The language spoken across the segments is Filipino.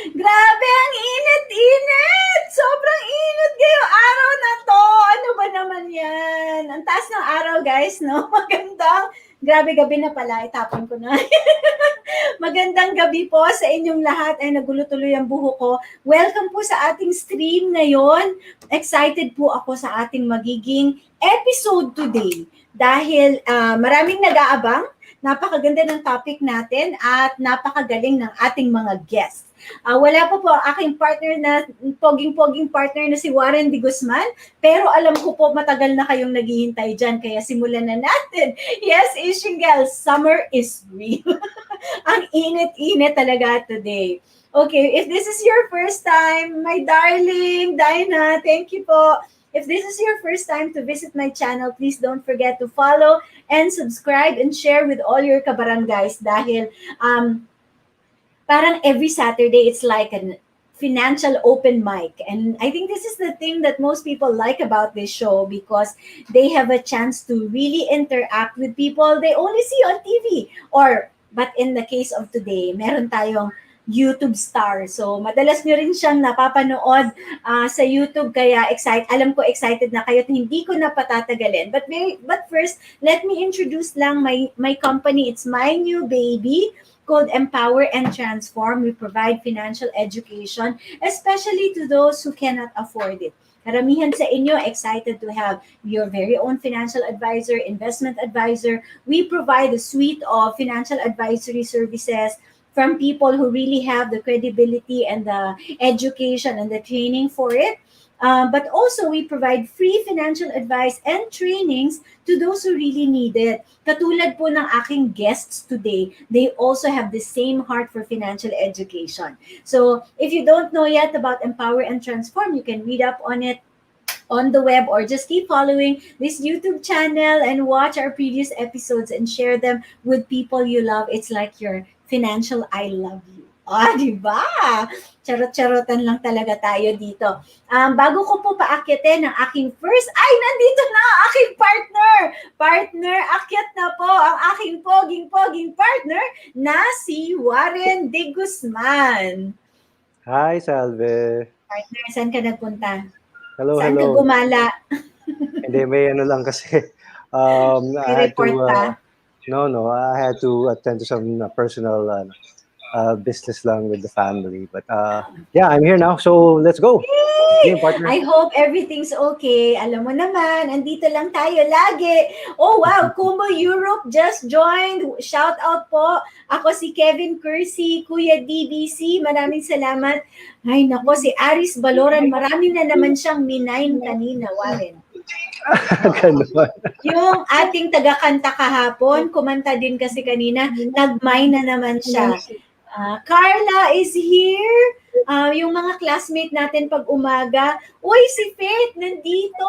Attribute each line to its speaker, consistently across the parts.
Speaker 1: Grabe, ang init-init! Sobrang init ngayong araw na to. Ano ba naman yan? Ang taas ng araw, guys, no? Magandang, grabe, gabi na pala. Itapon ko na. Magandang gabi po sa inyong lahat. Ay, nagulo tuloy ang buho ko. Welcome po sa ating stream ngayon. Excited po ako sa ating magiging episode today. Dahil maraming nag-aabang, napakaganda ng topic natin at napakagaling ng ating mga guests. Wala pa po aking partner na, poging-poging partner na si Warren D. Guzman, pero alam ko po matagal na kayong naghihintay dyan, kaya simulan na natin. Yes, Asian girls, summer is real. Ang init-init talaga today. Okay, if this is your first time, my darling Dinah, thank you po. If this is your first time to visit my channel, please don't forget to follow and subscribe and share with all your kabarangays dahil parang every Saturday, it's like a financial open mic. And I think this is the thing that most people like about this show because they have a chance to really interact with people they only see on TV. But in the case of today, meron tayong YouTube star. So, madalas nyo rin siyang napapanood sa YouTube. Kaya alam ko excited na kayo at hindi ko na patatagalin. But first, let me introduce lang my company. It's my new baby called Empower and Transform. We provide financial education, especially to those who cannot afford it. Karamihan sa inyo excited to have your very own financial advisor, investment advisor. We provide a suite of financial advisory services from people who really have the credibility and the education and the training for it. But also, we provide free financial advice and trainings to those who really need it. Katulad po ng aking guests today, they also have the same heart for financial education. So, if you don't know yet about Empower and Transform, you can read up on it on the web or just keep following this YouTube channel and watch our previous episodes and share them with people you love. It's like your financial I love you. Diba? Charot-charotan lang talaga tayo dito. Bago ko po paakyatin ang aking nandito na ang aking partner, akyat na po ang aking poging-poging partner na si Warren D. Guzman.
Speaker 2: Hi, Salve.
Speaker 1: Partner, saan ka nagpunta?
Speaker 2: Hello,
Speaker 1: Saan
Speaker 2: hello.
Speaker 1: ka gumala?
Speaker 2: Hindi, may ano lang kasi, I
Speaker 1: May
Speaker 2: had to,
Speaker 1: report pa.
Speaker 2: no, I had to attend to some personal business lang with the family. But yeah, I'm here now, so let's go.
Speaker 1: Yay!
Speaker 2: Game partner.
Speaker 1: I hope everything's okay. Alam mo naman, andito lang tayo lagi. Oh wow, Kumbo Europe just joined. Shout out po. Ako si Kevin Kersey, Kuya DBC. Maraming salamat. Ay nako, si Aris Baloran. Marami na naman siyang minayin kanina, Warren.
Speaker 2: Ganun.
Speaker 1: Yung ating taga-kanta kahapon, kumanta din kasi kanina, nag-mine na naman siya. Carla is here. Yung mga classmate natin pag umaga. Uy, si Faith nandito.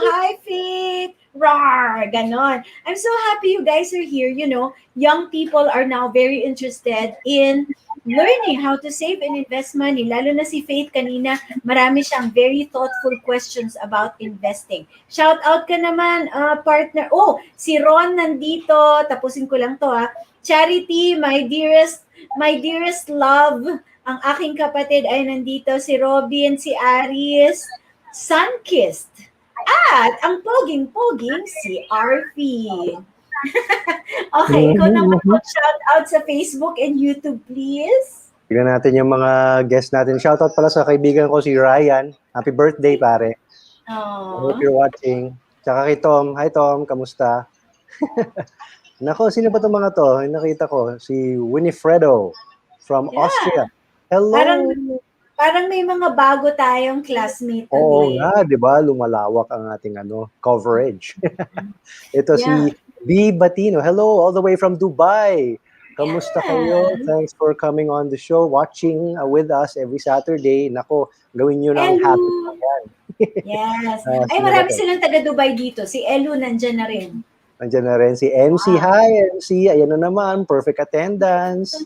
Speaker 1: Hi, Faith. Rawr! Ganon. I'm so happy you guys are here. You know, young people are now very interested in learning how to save and invest money. Lalo na si Faith kanina, marami siyang very thoughtful questions about investing. Shout out ka naman, partner. Oh, si Ron nandito. Tapusin ko lang to ha. Charity, my dearest love, ang aking kapatid ay nandito, si Robin, si Aris, Sunkissed, at ang poging-poging si Arfi. Okay, ikaw naman shout out sa Facebook and YouTube, please.
Speaker 2: Tignan natin yung mga guests natin. Shoutout pala sa kaibigan ko si Ryan. Happy birthday, pare. I hope you're watching. Tsaka kay Tom. Hi, Tom. Kamusta? Nako, sino ba itong mga to? Nakita ko, si Winifredo from Austria. Hello!
Speaker 1: Parang may mga bago tayong classmate.
Speaker 2: Oo nga, di ba? Lumalawak ang ating coverage. Ito si B. Batino. Hello, all the way from Dubai. Kamusta kayo? Thanks for coming on the show, watching with us every Saturday. Nako, gawin nyo ng happy pa yan.
Speaker 1: Yes. Ay, marami silang taga-Dubai dito. Si Elu nandyan na rin.
Speaker 2: Nandiyan na rin si MC. Wow. Hi, MC. Ayan na naman. Perfect attendance.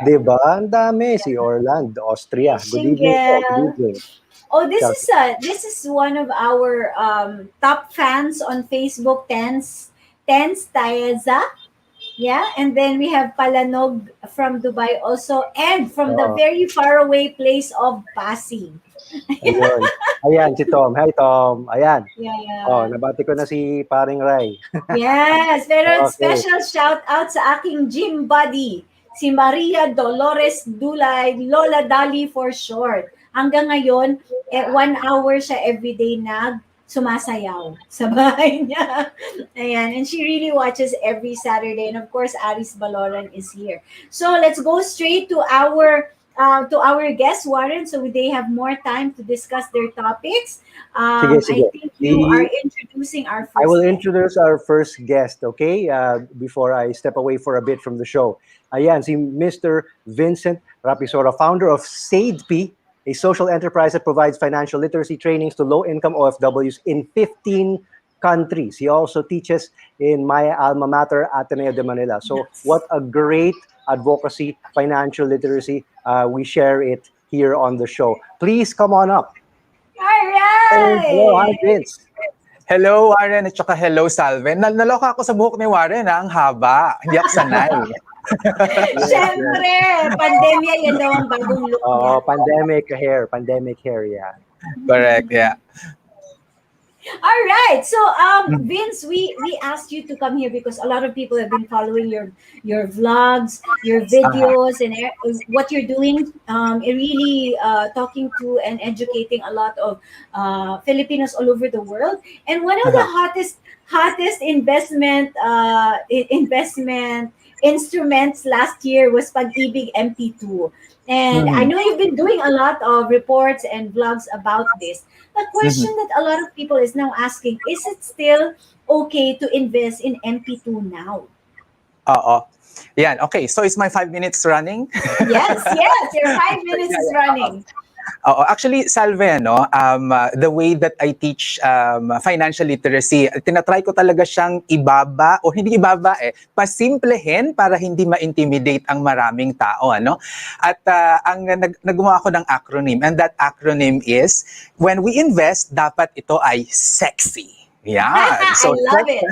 Speaker 2: Diba? Ang dami. Si Orlando, Austria. Good evening po. Good evening.
Speaker 1: Oh, this is one of our top fans on Facebook, Tens Taeza. Yeah, and then we have Palanog from Dubai also, and from the very far away place of Pasig.
Speaker 2: Ayun. Ayan, si Tom. Hi, Tom. Ayan.
Speaker 1: Yeah.
Speaker 2: Oh, nabati ko na si Paring Ray.
Speaker 1: Yes, pero special shout out sa aking gym buddy, si Maria Dolores Dulay, Lola Dali for short. Hanggang ngayon, 1 hour siya everyday sumasayaw sa bahay niya. Ayan, and she really watches every Saturday. And of course, Aris Baloran is here. So let's go straight to our guests, Warren, so they have more time to discuss their topics.
Speaker 2: Sige.
Speaker 1: I think you are introducing our first
Speaker 2: I will
Speaker 1: guest.
Speaker 2: introduce our first guest, okay? Before I step away for a bit from the show. Ayan, si Mr. Vincent Rapisora, founder of SADP, a social enterprise that provides financial literacy trainings to low-income OFWs in 15 countries. He also teaches in my alma mater, Ateneo de Manila. So what a great advocacy, financial literacy. We share it here on the show. Please come on up.
Speaker 1: All right!
Speaker 2: Hello, hi Vince.
Speaker 3: Hello, Warren, at saka hello, Salven. Naloka ako sa buhok ni Warren, ang haba. Hindi ako sanay.
Speaker 1: Siyempre, pandemya, yan daw ang bagong look niya.
Speaker 2: Pandemic hair, yeah.
Speaker 3: Correct, yeah.
Speaker 1: All right. So, Vince, we asked you to come here because a lot of people have been following your vlogs, your videos, and what you're doing. Really talking to and educating a lot of Filipinos all over the world. And one of the hottest investment instruments last year was Pag-Ibig Mp2. And I know you've been doing a lot of reports and vlogs about this. The question that a lot of people is now asking, is it still okay to invest in MP2 now?
Speaker 3: Yan, okay. So is my 5 minutes running?
Speaker 1: Yes, your 5 minutes is running.
Speaker 3: Actually, Salve, the way that I teach financial literacy, tinatry ko talaga siyang ibaba, o hindi ibaba pasimplehin para hindi ma-intimidate ang maraming tao. At nagawa ako ng acronym, and that acronym is, when we invest, dapat ito ay sexy. Yeah.
Speaker 1: So I love it.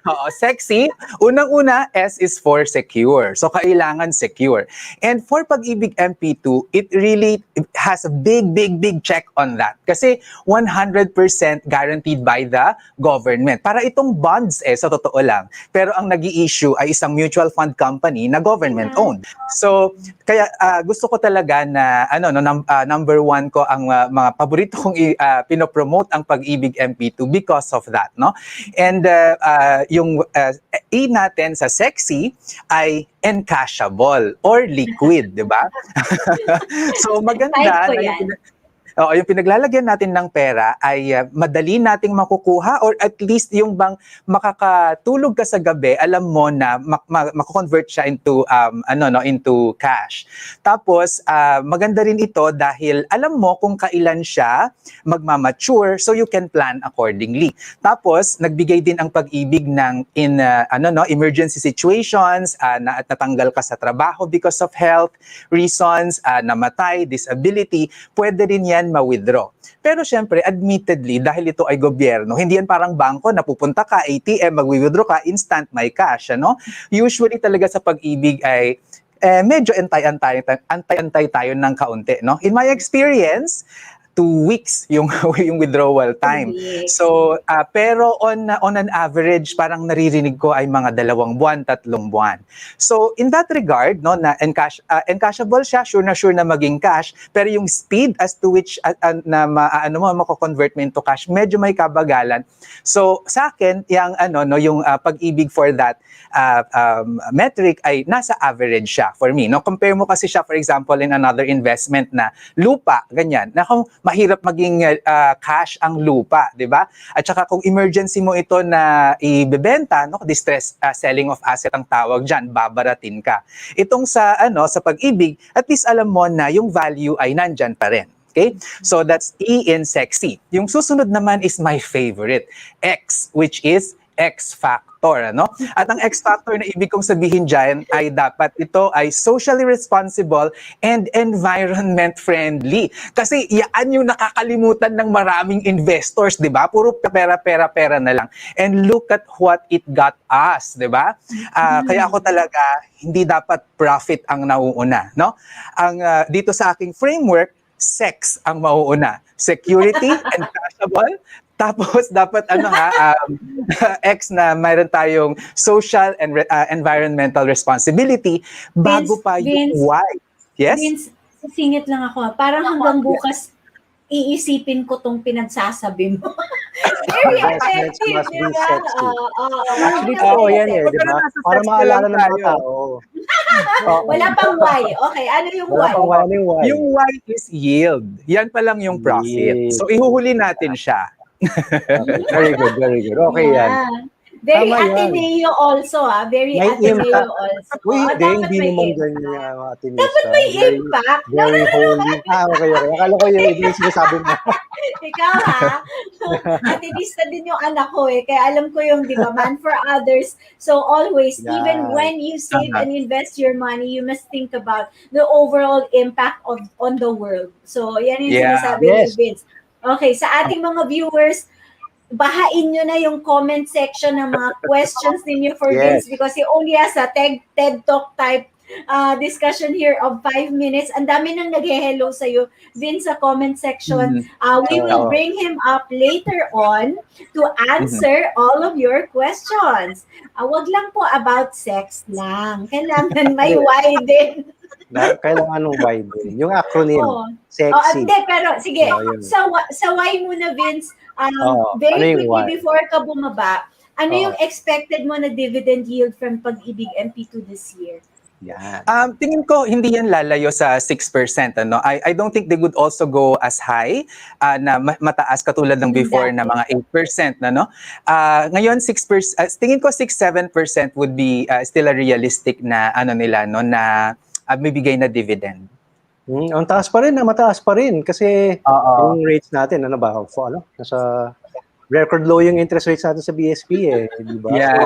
Speaker 3: Oo, sexy. Unang-una, S is for secure. So, kailangan secure. And for Pag-Ibig MP2, it really has a big, big, big check on that. Kasi 100% guaranteed by the government. Para itong bonds sa totoo lang. Pero ang nag-i-issue ay isang mutual fund company na government-owned. So, kaya gusto ko talaga na, number one ko ang mga paborito kong pinopromote ang Pag-Ibig MP2 because of that, no? And yung E natin sa sexy ay encashable or liquid, di ba? So maganda
Speaker 1: Type ko
Speaker 3: na
Speaker 1: yan.
Speaker 3: yung pinaglalagyan natin ng pera ay madali nating makukuha or at least yung bang makakatulog ka sa gabi, alam mo na mako-convert siya into into cash. Tapos maganda rin ito dahil alam mo kung kailan siya magmamature, so you can plan accordingly. Tapos nagbigay din ang Pag-Ibig ng emergency situations, na at natanggal ka sa trabaho because of health reasons, namatay, disability, pwede rin yan ma-withdraw. Pero syempre, admittedly, dahil ito ay gobyerno, hindi yan parang bangko na pupunta ka, ATM, mag-withdraw ka, instant may cash, ano? Usually talaga sa Pag-Ibig ay medyo antay-antay tayo ng kaunti, no? In my experience, 2 weeks yung withdrawal time. So, pero on an average, parang naririnig ko ay mga 2 buwan, 3 buwan. So, in that regard, no, na encashable siya, sure na maging cash, pero yung speed as to which mako-convert mo into cash, medyo may kabagalan. So, sa akin, yung Pag-Ibig for that metric ay nasa average siya for me. No, compare mo kasi siya, for example, in another investment na lupa, ganyan. Na kung mahirap maging cash ang lupa, 'di ba? At saka kung emergency mo ito na ibebenta, no, distress selling of asset ang tawag diyan, babaratin ka. Itong sa Pag-Ibig, at least alam mo na yung value ay nandyan pa rin. Okay? So that's E in sexy. Yung susunod naman is my favorite, X, which is X factor, ano? At ang X factor na ibig kong sabihin dyan ay dapat ito ay socially responsible and environment friendly. Kasi yan yung nakakalimutan ng maraming investors, di ba? Puro pera na lang. And look at what it got us, di ba? Kaya ako talaga, hindi dapat profit ang nauuna, no? Ang dito sa aking framework, sex ang mauuna. Security and cashable. Tapos dapat X na mayroon tayong social and environmental responsibility bago pa yung Y. Yes?
Speaker 1: Vince, sisingit lang ako. Parang hanggang bukas iisipin ko tong pinagsasabi mo. Very effective, di ba?
Speaker 2: Actually, yan di ba? Para maalala ng mga tao.
Speaker 1: Wala pang Y. Okay, ano yung Y?
Speaker 3: Yung Y is yield. Yan pa lang yung profit. So ihuhuli natin siya.
Speaker 2: Very good, very good. Okay yan.
Speaker 1: Very
Speaker 2: Tama
Speaker 1: Ateneo also, Very
Speaker 2: may
Speaker 1: Ateneo
Speaker 2: impact.
Speaker 1: also.
Speaker 2: Uy, hindi naman ganyan Ateneo.
Speaker 1: Dapat may impact.
Speaker 2: Very holy. Okay. Akala ko yung sinasabi mo.
Speaker 1: Ikaw Atenista din yung anak ko Kaya alam ko yung, di ba, man for others. So always, even when you save and invest your money, you must think about the overall impact on the world. So yan yung sinasabi ni Vince. Okay, sa ating mga viewers, bahain nyo na yung comment section ng mga questions ninyo for Vince because he only has a TED Talk type discussion here of 5 minutes. Ang dami nang nag-hello sa'yo, Vince, sa comment section. We will bring him up later on to answer all of your questions. Wag lang po about sex lang. Kailangan may Y din.
Speaker 2: Kailangan ng Y din. Yung acronym, sexy.
Speaker 1: Hindi, pero sige, sa Y muna, Vince, very quickly before ka bumaba, ano yung expected mo na dividend yield from Pag-Ibig MP2 this year?
Speaker 3: Tingin ko hindi yan lalayo sa 6%. I don't think they would also go as high na mataas katulad ng before na mga 8%. Ngayon 6%, tingin ko 6-7% would be still a realistic na na bibigay na dividend.
Speaker 2: Ang taas pa rin, mataas pa rin kasi yung rates natin nasa record low yung interest rates natin sa BSP di ba?
Speaker 3: Yes.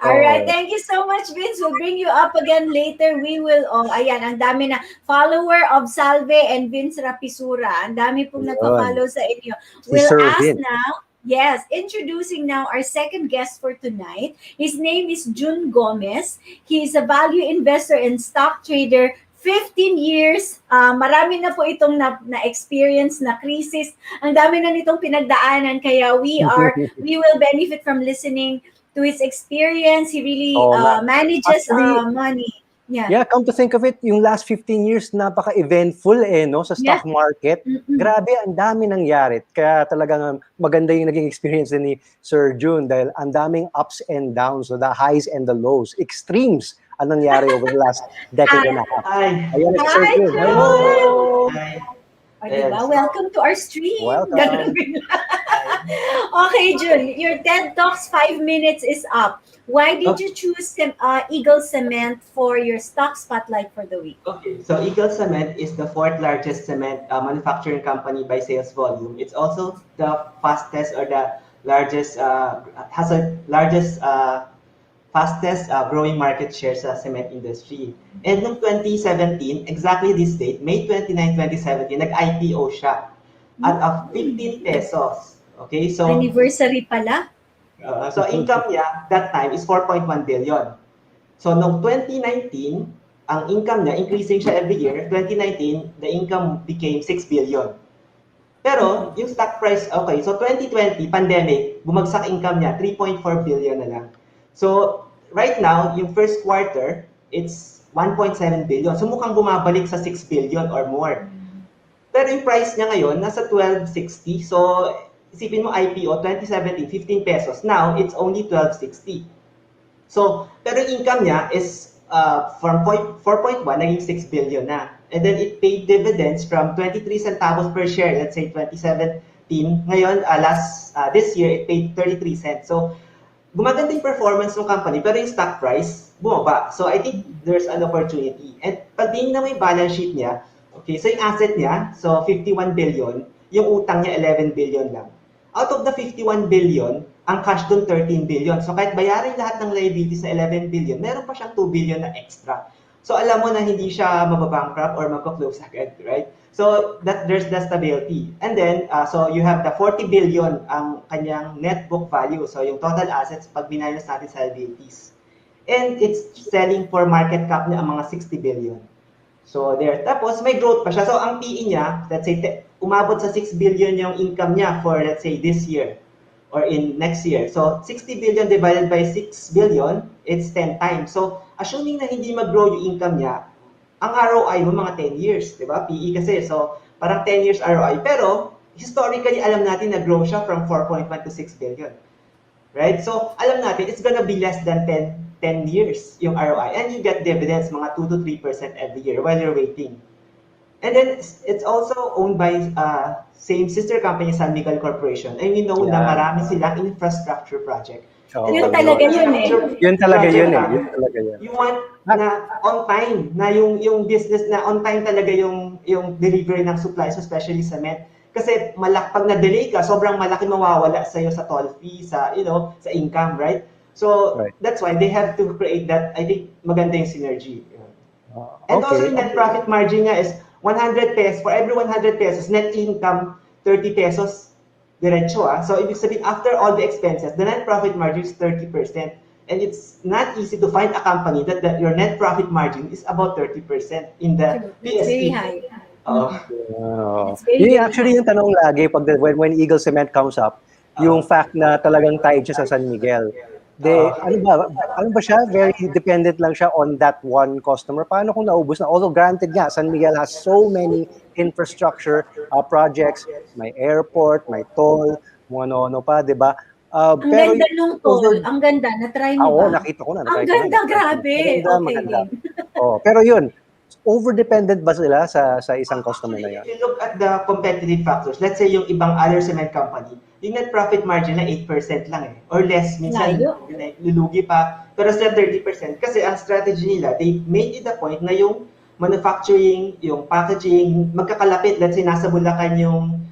Speaker 1: All right, thank you so much, Vince. We'll bring you up again later. We will, ayan, ang dami na follower of Salve and Vince Rapisura. Ang dami pong nagpa-follow sa inyo. We'll ask now, Yes, introducing now our second guest for tonight. His name is Jun Gomez. He is a value investor and stock trader. 15 years, marami na po itong na-experience na crisis. Ang dami na nitong pinagdaanan. Kaya we will benefit from listening to his experience. He really
Speaker 2: Oo nga.
Speaker 1: manages
Speaker 2: Actually,
Speaker 1: money. Yeah.
Speaker 2: Yeah, come to think of it, yung last 15 years napaka-eventful no sa
Speaker 1: Yeah.
Speaker 2: stock market.
Speaker 1: Mm-mm.
Speaker 2: Grabe, ang dami nangyari. Kaya talagang maganda yung naging experience din ni Sir June dahil ang daming ups and downs, so the highs and the lows, extremes ang nangyari over the last decade and a half.
Speaker 4: Hi.
Speaker 2: Ayan si Sir
Speaker 1: Hi,
Speaker 2: June.
Speaker 1: June!
Speaker 2: Hello!
Speaker 4: Hi.
Speaker 1: O, diba? Welcome to our stream.
Speaker 2: Welcome.
Speaker 1: Ganun bigla. Okay, Jun, your TED Talks 5 minutes is up. Why did you choose Eagle Cement for your stock spotlight for the week?
Speaker 4: Okay, so Eagle Cement is the fourth largest cement manufacturing company by sales volume. It's also the fastest or the largest, has a largest, fastest growing market share sa cement industry. And noong 2017, exactly this date, May 29, 2017, nag-IPO siya at 15 pesos. Okay, so
Speaker 1: Anniversary pala?
Speaker 4: so income niya that time is 4.1 billion. So noong 2019, ang income niya, increasing siya every year. 2019, the income became 6 billion. Pero yung stock price, okay, so 2020, pandemic, bumagsak income niya, 3.4 billion na lang. So right now, yung first quarter, it's 1.7 billion. So mukhang bumabalik sa 6 billion or more. Pero yung price niya ngayon, nasa 12.60. So isipin mo IPO, 2017, 15 pesos. Now, it's only 12.60. So, pero yung income niya is from 4.1, naging 6 billion na. And then it paid dividends from 23 centavos per share, let's say 2017. Ngayon, this year, it paid 33 cents. So, gumaganda yung performance ng company, pero yung stock price, bumaba. So, I think there's an opportunity. And pag tingin na may balance sheet niya, okay, so yung asset niya, so 51 billion, yung utang niya 11 billion lang. Out of the 51 billion, ang cash doon 13 billion. So kahit bayarin lahat ng liabilities na 11 billion, meron pa siyang 2 billion na extra. So alam mo na hindi siya mababankrupt or magka-close agad, right? So that there's the stability. And then, so you have the 40 billion ang kanyang net book value. So yung total assets pag minus natin sa liabilities. And it's selling for market cap niya ang mga 60 billion. So there. Tapos may growth pa siya. So ang PE niya, let's say umabot sa 6 billion yung income niya for let's say this year or in next year. So 60 billion divided by 6 billion, it's 10 times. So assuming na hindi mag-grow yung income niya, ang ROI mo mga 10 years, 'di ba? PE kasi. So parang 10 years ROI. Pero historically alam natin na grow siya from 4.1 to 6 billion. Right? So alam natin it's gonna be less than 10 years yung ROI, and you get dividends mga 2 to 3% every year while you're waiting. And then it's also owned by same sister company San Miguel Corporation, and we know na marami silang infrastructure project.
Speaker 2: Oo.
Speaker 1: Yun talaga yun eh.
Speaker 2: Yun talaga yun eh. Yun talaga yun.
Speaker 4: You want na on time, na yung business na on time talaga yung delivery ng supplies, especially cement. Kasi pag na-delay ka, sobrang malaki mawawala sa'yo sa toll fee, sa sa income, right? So that's why they have to create that. I think maganda yung synergy. And also yung net profit margin niya is 100 pesos. For every 100 pesos, net income 30 pesos diretso. So ibig sabihin, after all the expenses, the net profit margin is 30%. And it's not easy to find a company that your net profit margin is about 30% in the
Speaker 1: It's very
Speaker 4: PSE.
Speaker 1: high.
Speaker 2: Yun actually yung tanong lagi pag when Eagle Cement comes up, yung fact na talagang tied siya sa San Miguel. Ano ba siya? Very dependent lang siya on that one customer. Paano kung naubos na? Although granted nga, San Miguel has so many infrastructure projects. May airport, may toll, ano pa, di ba?
Speaker 1: Ang ganda nung toll. Ang ganda. Na-try mo ba?
Speaker 2: Oo, nakita ko na.
Speaker 1: Ang ganda, grabe.
Speaker 2: Maganda. Pero yun, over-dependent ba sila sa isang customer na yan?
Speaker 4: If you look at the competitive factors, let's say yung ibang other cement company, yung net profit margin na 8% lang or less. Minsan, lulugi pa. Pero sila 30%. Kasi ang strategy nila, they made it a point na yung manufacturing, yung packaging, magkakalapit. Let's say, nasa Bulacan yung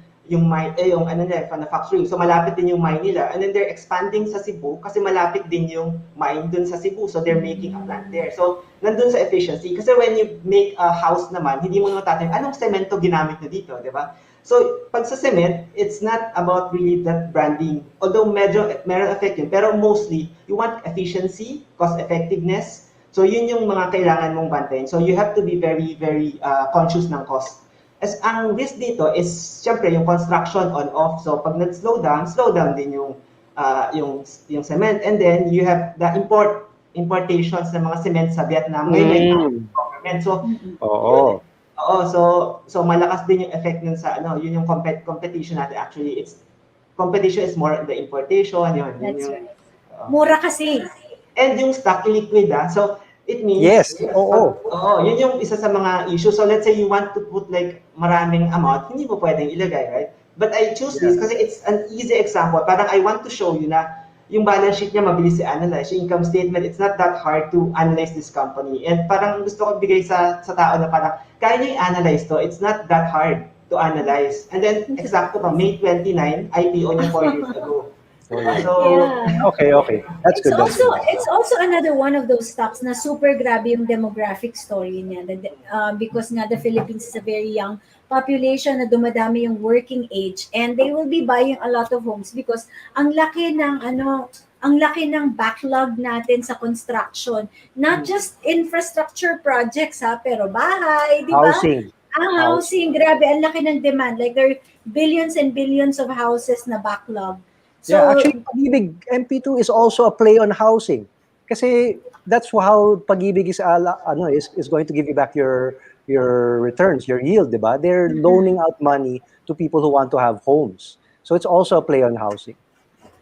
Speaker 4: mine, yung manufacturing. So malapit din yung mine nila. And then they're expanding sa Cebu kasi malapit din yung mine dun sa Cebu. So they're making a plant there. So nandun sa efficiency. Kasi when you make a house naman, hindi mo naman tatanong, anong semento ginamit nyo dito, di ba? So, pag sa cement, it's not about really that branding. Although medyo meron effect yun, pero mostly, you want efficiency, cost effectiveness. So, yun yung mga kailangan mong bantayan. So, you have to be very, very conscious ng cost. As ang risk dito is, syempre, yung construction on-off. So, pag slow down din yung cement. And then, you have the importations ng mga cement sa Vietnam. Ngayon, government. So,
Speaker 2: Oo.
Speaker 4: Oo, so malakas din yung effect nun sa yun yung competition natin actually. Competition is more the importation, yun
Speaker 1: That's
Speaker 4: yung
Speaker 1: right. Mura kasi.
Speaker 4: and yung stock liquid so it means
Speaker 2: Yes, oo.
Speaker 4: yun yung isa sa mga issue. So let's say you want to put like maraming amount, hindi mo pwedeng ilagay, right? But I choose this kasi it's an easy example. Parang I want to show you na yung balance sheet niya mabilis i-analyze, yung income statement, it's not that hard to analyze this company. And parang gusto ko bigay sa tao na parang kaya niyo i-analyze to, it's not that hard to analyze. And then, exacto pa, May 29, IPO niya 4 years ago. So,
Speaker 1: Yeah.
Speaker 2: Okay. That's good. That's good.
Speaker 1: It's also another one of those stocks na super grabe yung demographic story niya. Because nga the Philippines is a very young population na dumadami yung working age and they will be buying a lot of homes because ang laki ng backlog natin sa construction. Not just infrastructure projects pero bahay, di ba?
Speaker 2: Housing.
Speaker 1: Housing, grabe, ang laki ng demand. Like there are billions and billions of houses na backlog. So,
Speaker 2: Yeah, actually, Pag-Ibig Mp2 is also a play on housing. Kasi that's how Pag-Ibig is going to give you back your returns, your yield, di ba? They're loaning out money to people who want to have homes. So it's also a play on housing.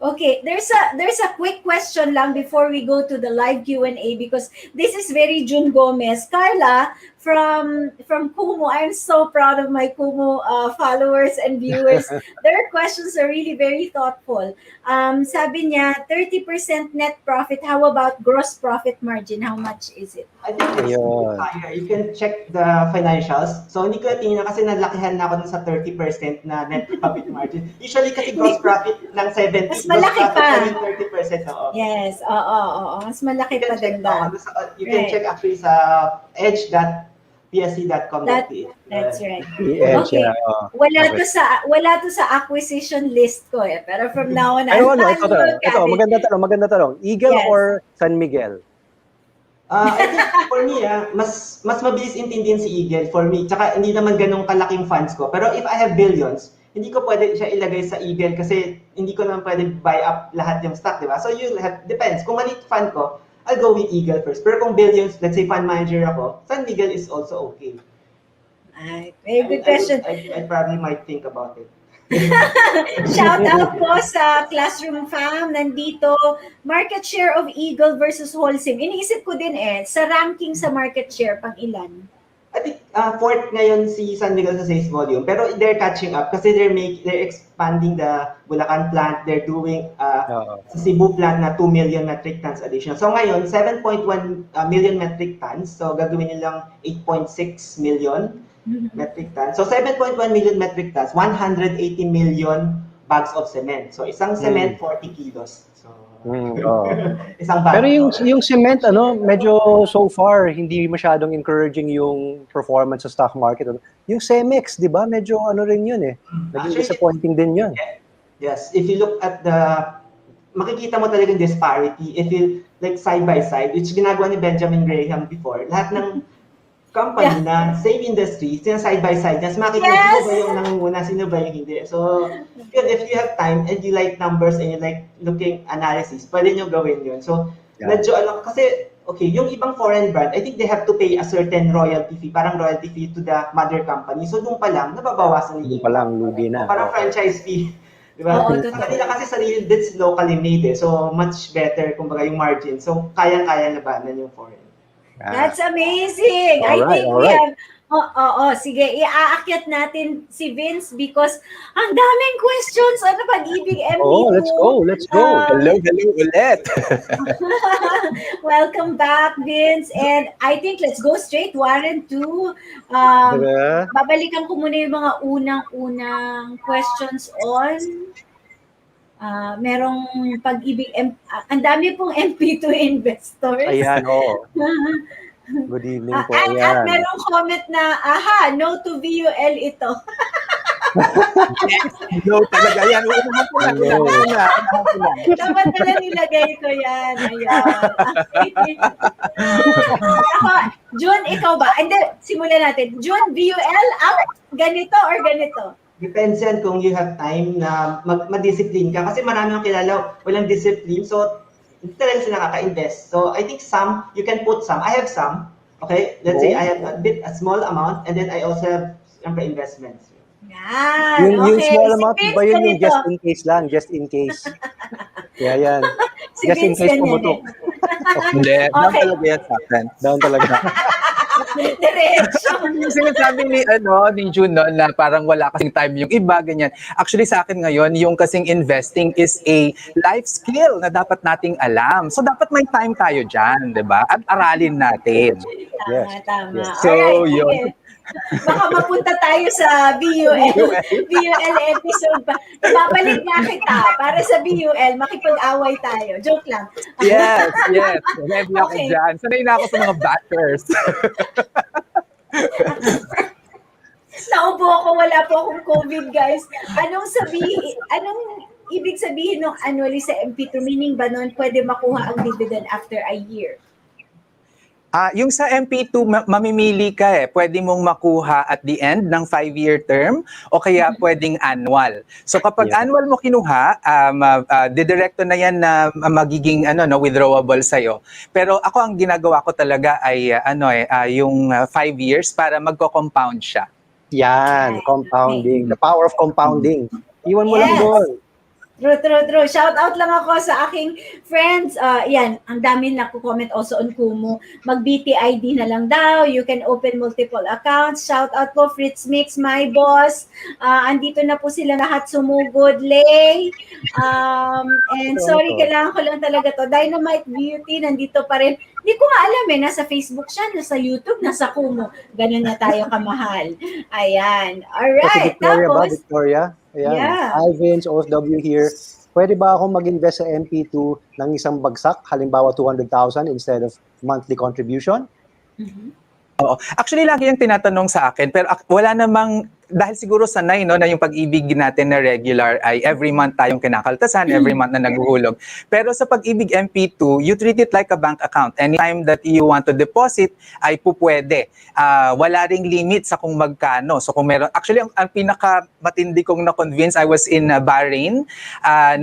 Speaker 1: okay, there's a quick question lang before we go to the live Q&A because this is very June Gomez. Carla from Kumu, I'm so proud of my Kumu followers and viewers. Their questions are really very thoughtful. Sabi niya, 30% net profit. How about gross profit margin? How much is it?
Speaker 4: I think it's higher. You can check the financials. So, hindi ko tingnan kasi nalakihan na ako sa 30% na net profit margin. Usually kasi gross profit ng 70%.
Speaker 1: Mas malaki pa.
Speaker 4: 30%. Oo.
Speaker 1: Yes, oo. Mas malaki pa din ba?
Speaker 4: You can check actually sa edge.psc.com.ph.
Speaker 1: That's right.
Speaker 2: Okay.
Speaker 1: Wala to sa acquisition list ko pero from now on,
Speaker 2: ito, maganda tanong. Eagle or San Miguel?
Speaker 4: I think for me, mas mabilis intindihin si Eagle for me. Tsaka hindi naman ganun kalaking funds ko. Pero if I have billions, hindi ko pwede siya ilagay sa Eagle kasi hindi ko naman pwede buy up lahat yung stock, di ba? So depends. Kung maliit fund ko, I'll go with Eagle first. Pero kung billions, let's say fund manager ako, San Miguel is also okay.
Speaker 1: Very good question.
Speaker 4: I probably might think about it.
Speaker 1: Shout out po sa Classroom Fam. Nandito, market share of Eagle versus Holcim. Iniisip ko din sa ranking sa market share, pang ilan?
Speaker 4: I think fourth ngayon si San Miguel sa sales volume. Pero they're catching up kasi they're expanding the Bulacan plant. They're doing sa Cebu plant na 2 million metric tons additional. So ngayon, 7.1 million metric tons. So gagawin nilang 8.6 million metric tons. So 7.1 million metric tons, 180 million bags of cement. So isang cement, 40 kilos. So isang bag.
Speaker 2: Pero yung cement, medyo so far, hindi masyadong encouraging yung performance sa stock market. Yung Cemex, di ba? Medyo rin yun Naging disappointing din yun.
Speaker 4: Yes. If you look at makikita mo talagang disparity. If you, like side by side, which ginagawa ni Benjamin Graham before, lahat ng company na same industry, side by side, just makikita sino ba yung nangunguna, sino ba yung hindi. So, if you have time and you like numbers and you like looking analysis, pwede nyo gawin yun. So, medyo kasi, yung ibang foreign brand, I think they have to pay a certain royalty fee, parang royalty fee to the mother company. So, doon pa lang, nababawasan
Speaker 2: yung pa lang, lugi na.
Speaker 4: Parang franchise fee. Diba? Sa kanila kasi sarili, that's locally made So, much better, kumbaga, yung margin. So, kayang-kaya labanan yung foreign.
Speaker 1: That's amazing. I think we have sige, iaakyat natin si Vince because ang daming questions Pag-Ibig Mp2.
Speaker 2: Let's go.
Speaker 3: Hello ulit.
Speaker 1: Welcome back, Vince. And I think let's go straight, Warren, to babalikan ko muna yung mga unang questions on merong Pag-Ibig ang dami pong Mp2 investors.
Speaker 2: Ayan, Good evening po.
Speaker 1: At merong comment na, no to VUL ito.
Speaker 3: No, talaga yan. Unahan ko na, unahan ko na.
Speaker 1: Dapat pala nilagay ko yan. Ayan. Okay. Ako, June, ikaw ba? Hindi, simulan natin. June, VUL, ganito or ganito?
Speaker 4: Depends yan kung you have time na mag-discipline ka. Kasi marami akong kilala, walang discipline. So, hindi talaga sila nakaka-invest. So, I think some, you can put some. I have some. Okay? Let's say I have a small amount and then I also have investments.
Speaker 1: Yan,
Speaker 2: Yung
Speaker 1: okay.
Speaker 2: small amount,
Speaker 1: Si
Speaker 2: ba yun yung
Speaker 1: Vince,
Speaker 2: just in case lang? Just in case. Kaya yan.
Speaker 1: Si
Speaker 2: Just in
Speaker 1: Vince
Speaker 2: case
Speaker 1: ganyan
Speaker 2: pumutok.
Speaker 3: Hindi, down
Speaker 1: Okay.
Speaker 3: talaga yan sa akin.
Speaker 2: Down talaga.
Speaker 1: Diretso.
Speaker 3: Yung sinasabi ni June no, na parang wala kasing time yung iba, ganyan. Actually sa akin ngayon, yung kasing investing is a life skill na dapat nating alam. So dapat may time tayo dyan, di ba? At aralin natin.
Speaker 1: Tama, tama.
Speaker 2: Yes.
Speaker 3: So,
Speaker 1: Alright,
Speaker 3: yun.
Speaker 1: sige. Baka mapunta tayo sa BUL episode pa. Babalik nga kita para sa BUL, makipag-away tayo. Joke lang.
Speaker 3: Yes. Ready ako
Speaker 1: Okay.
Speaker 3: dyan. Sanay na ako sa mga batters.
Speaker 1: Naubo ako, wala po akong COVID, guys. Anong ibig sabihin ng annually sa MP2? Meaning ba nun, pwede makuha ang dividend after a year?
Speaker 3: Yung sa MP2, mamimili ka eh. Pwede mong makuha at the end ng 5-year term o kaya pwedeng annual. So kapag annual mo kinuha, didirekto na yan na magiging withdrawable sa'yo. Pero ako ang ginagawa ko talaga ay yung 5 years para magko-compound siya.
Speaker 2: Yan, compounding. The power of compounding. Iwan mo lang
Speaker 1: Yes.
Speaker 2: doon.
Speaker 1: True. Shout out lang ako sa aking friends. Yan, ang dami nagko-comment also on Kumu. Mag-BTID na lang daw. You can open multiple accounts. Shout out po Fritz Mix, my boss. Andito na po sila lahat sumugod. Lay. And sorry, kailangan ko lang talaga to. Dynamite Beauty, nandito pa rin. Hindi ko nga alam nasa Facebook siya, nasa YouTube, nasa Kumu. Ganun na tayo kamahal. Ayan. Alright.
Speaker 2: Victoria ba?
Speaker 1: Tapos,
Speaker 2: Victoria? Ayan.
Speaker 1: Yeah.
Speaker 2: Hi Vince, OFW here. Pwede ba akong mag-invest sa MP2 ng isang bagsak? Halimbawa 200,000 instead of monthly contribution?
Speaker 3: Oo. Actually, lagi yung tinatanong sa akin, pero wala namang, dahil siguro sanay na yung pag-ibig natin na regular ay every month tayong kinakaltasan, every month na naghuhulog. Pero sa Pag-Ibig Mp2, you treat it like a bank account. Anytime that you want to deposit, ay pupwede. Wala ring limit sa kung magkano. So kung meron, actually, ang pinaka-matindi kong na-convince, I was in Bahrain.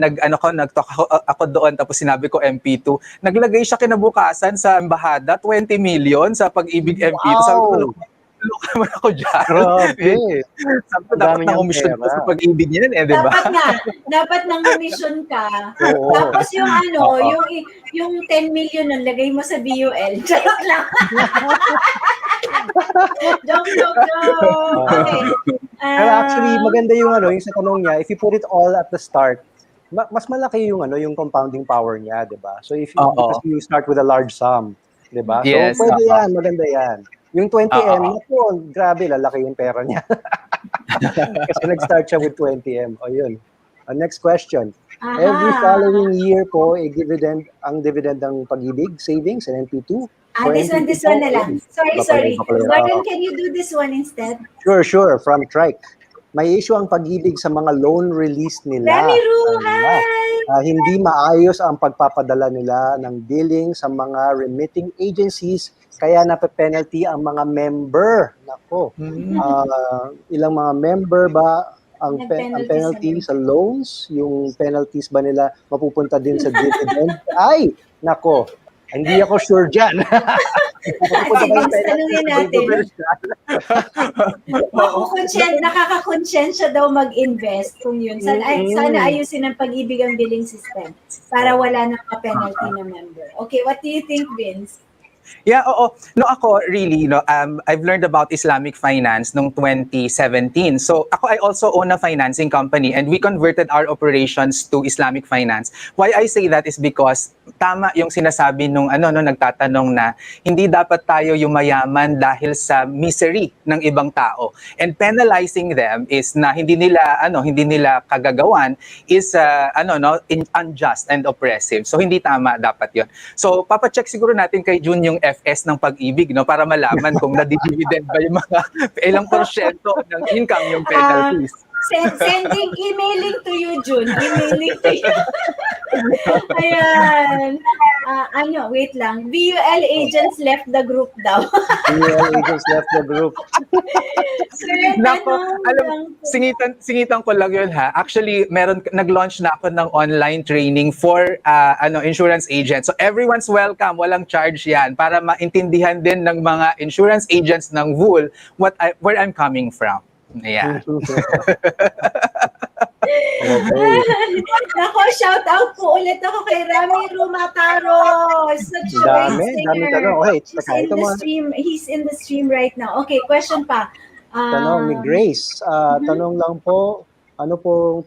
Speaker 3: Nag-talk ako doon, tapos sinabi ko Mp2. Naglagay siya kinabukasan sa embahada, 20 million sa Pag-Ibig Mp2. Sabi ko, tulungan naman ako dyan.
Speaker 2: Grabe.
Speaker 3: Sabi ko, dapat na umisyon ko sa Pag-Ibig niyan di ba?
Speaker 1: Dapat nang umisyon ka.
Speaker 2: Oo.
Speaker 1: Tapos yung yung 10 million nun, lagay mo sa BUL. Charot lang. Joke. Okay.
Speaker 2: Pero actually, maganda yung yung sa tanong niya, if you put it all at the start, mas malaki yung yung compounding power niya, 'di ba? So because you start with a large sum, 'di ba?
Speaker 3: Yes,
Speaker 2: So pwede yan, maganda yan. Yung 20M, grabe, lalaki yung pera niya. Kasi nag-start siya with 20M. O yun. Next question. Every following year po, ang dividend ng Pag-Ibig Savings and MP2.
Speaker 1: This one na lang. Sorry. Gordon, can you do this one instead?
Speaker 2: Sure. From Trike. May issue ang Pag-Ibig sa mga loan release nila.
Speaker 1: Rani Ru, hi!
Speaker 2: Hindi maayos ang pagpapadala nila ng billing sa mga remitting agencies, kaya nape-penalty ang mga member. Nako. Ilang mga member ba ang penalty sa loans? Yung penalties ba nila mapupunta din sa dividend? Ay, nako. Hindi ako sure dyan.
Speaker 1: Tanungin natin. Nakaka-konsyensya daw mag-invest kung yun. Sana ayusin ang Pag-Ibig ang billing system para wala nang penalty na member. Okay, what do you think, Vince?
Speaker 3: Yeah, oo. No, ako really, I've learned about Islamic finance noong 2017. So ako, I also own a financing company and we converted our operations to Islamic finance. Why I say that is because tama yung sinasabi nung nagtatanong na hindi dapat tayo yumayaman dahil sa misery ng ibang tao. And penalizing them is na hindi nila kagagawan is unjust and oppressive. So hindi tama dapat 'yon. So papacheck siguro natin kay June yung FS ng Pag-Ibig para malaman kung nadi-dividend ba yung mga ilang porsyento ng income yung penalties.
Speaker 1: Emailing to you, June. Emailing to you. Ayan. Wait lang. VUL agents left the group daw.
Speaker 2: BL agents left the group.
Speaker 1: Sir,
Speaker 3: Nako,
Speaker 1: tanong
Speaker 3: alam,
Speaker 1: lang po.
Speaker 3: singitan ko lang yun ha. Actually, nag-launch na ako ng online training for insurance agents. So everyone's welcome, walang charge yan para maintindihan din ng mga insurance agents ng VUL where I'm coming from. Yeah.
Speaker 2: Okay.
Speaker 1: Nako, shout out po ulit ako kay Rami Rumataro. Such a great
Speaker 2: Dami
Speaker 1: singer.
Speaker 2: tanong. Okay,
Speaker 1: He's
Speaker 2: teka,
Speaker 1: in
Speaker 2: ito
Speaker 1: the
Speaker 2: mga
Speaker 1: stream. He's in the stream right now. Okay, question pa.
Speaker 2: tanong ni Grace. Tanong lang po, ano to?